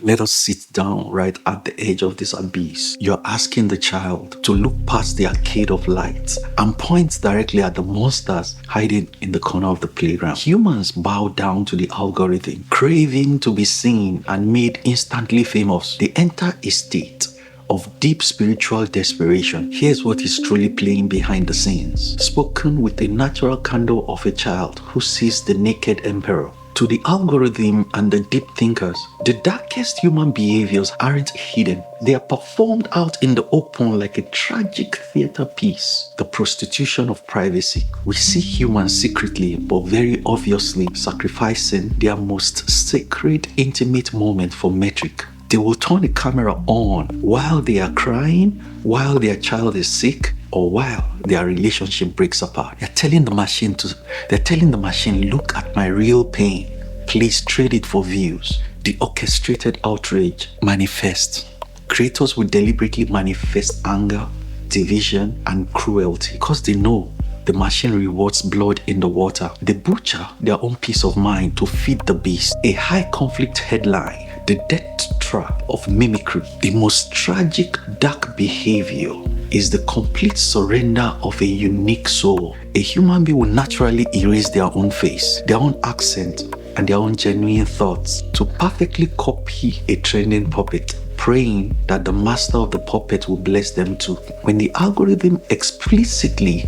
Let us sit down right at the edge of this abyss. You're asking the child to look past the arcade of lights and point directly at the monsters hiding in the corner of the playground. Humans bow down to the algorithm, craving to be seen and made instantly famous. They enter a state of deep spiritual desperation. Here's what is truly playing behind the scenes, spoken with the natural candor of a child who sees the naked emperor. To the algorithm and the deep thinkers, the darkest human behaviors aren't hidden. They are performed out in the open like a tragic theater piece. The prostitution of privacy. We see humans secretly but very obviously sacrificing their most sacred intimate moment for metric. They will turn the camera on while they are crying, while their child is sick, or while their relationship breaks apart. They're telling the machine, look at my real pain. Please trade it for views. The orchestrated outrage manifests. Creators will deliberately manifest anger, division, and cruelty because they know the machine rewards blood in the water. They butcher their own peace of mind to feed the beast. A high conflict headline. The death trap of mimicry. The most tragic dark behavior is the complete surrender of a unique soul. A human being will naturally erase their own face, their own accent, and their own genuine thoughts to perfectly copy a trending puppet, praying that the master of the puppet will bless them too. When the algorithm explicitly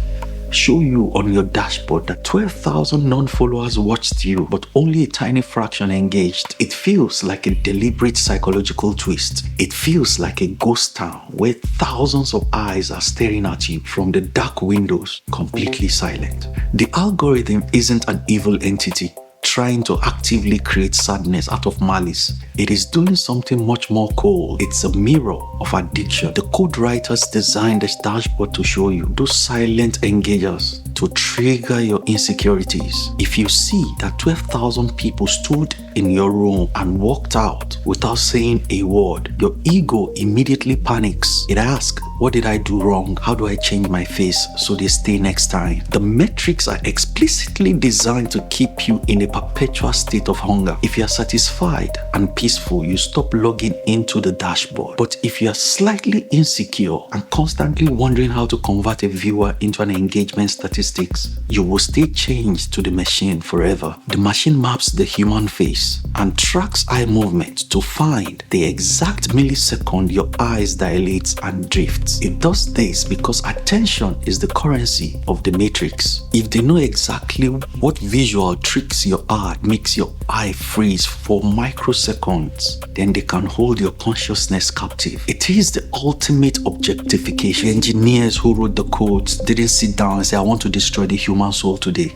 show you on your dashboard that 12,000 non-followers watched you, but only a tiny fraction engaged, it feels like a deliberate psychological twist. It feels like a ghost town where thousands of eyes are staring at you from the dark windows, completely silent. The algorithm isn't an evil entity trying to actively create sadness out of malice. It is doing something much more cold. It's a mirror of addiction. The code writers designed this dashboard to show you those silent engagers to trigger your insecurities. If you see that 12,000 people stood in your room and walked out without saying a word, your ego immediately panics. It asks, what did I do wrong? How do I change my face so they stay next time? The metrics are explicitly designed to keep you in a perpetual state of hunger. If you are satisfied and peaceful, you stop logging into the dashboard. But if you are slightly insecure and constantly wondering how to convert a viewer into an engagement statistics, you will stay chained to the machine forever. The machine maps the human face and tracks eye movement to find the exact millisecond your eyes dilate and drift. It does this because attention is the currency of the matrix. If they know exactly what visual tricks your eye, makes your eye freeze for microseconds, then they can hold your consciousness captive. It is the ultimate objectification. The engineers who wrote the codes didn't sit down and say, I want to destroy the human soul today.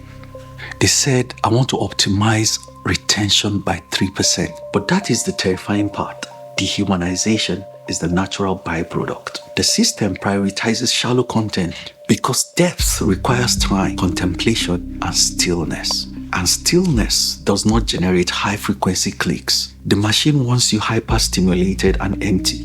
They said, I want to optimize retention by 3%. But that is the terrifying part. Dehumanization is the natural byproduct. The system prioritizes shallow content because depth requires time, contemplation, and stillness. And stillness does not generate high-frequency clicks. The machine wants you hyper-stimulated and empty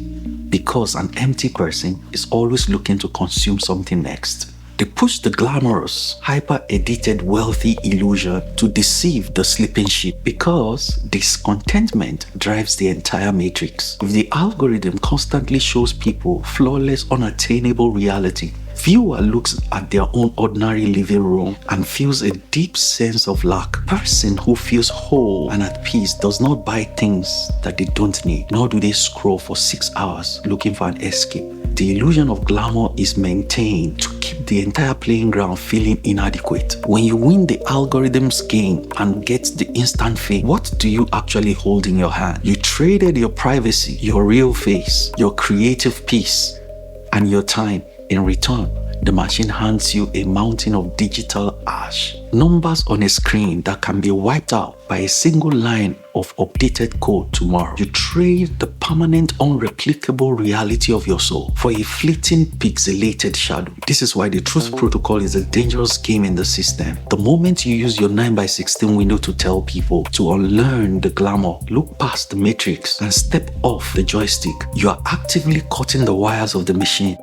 because an empty person is always looking to consume something next. They push the glamorous, hyper-edited, wealthy illusion to deceive the sleeping sheep because discontentment drives the entire matrix. If the algorithm constantly shows people flawless, unattainable reality, viewer looks at their own ordinary living room and feels a deep sense of lack. A person who feels whole and at peace does not buy things that they don't need, nor do they scroll for 6 hours looking for an escape. The illusion of glamour is maintained to keep the entire playing ground feeling inadequate. When you win the algorithm's game and get the instant fame, what do you actually hold in your hand? You traded your privacy, your real face, your creative peace, and your time. In return, the machine hands you a mountain of digital ash. Numbers on a screen that can be wiped out by a single line of updated code tomorrow. You trade the permanent, unreplicable reality of your soul for a fleeting, pixelated shadow. This is why the truth protocol is a dangerous game in the system. The moment you use your 9x16 window to tell people to unlearn the glamour, look past the matrix, and step off the joystick, you are actively cutting the wires of the machine.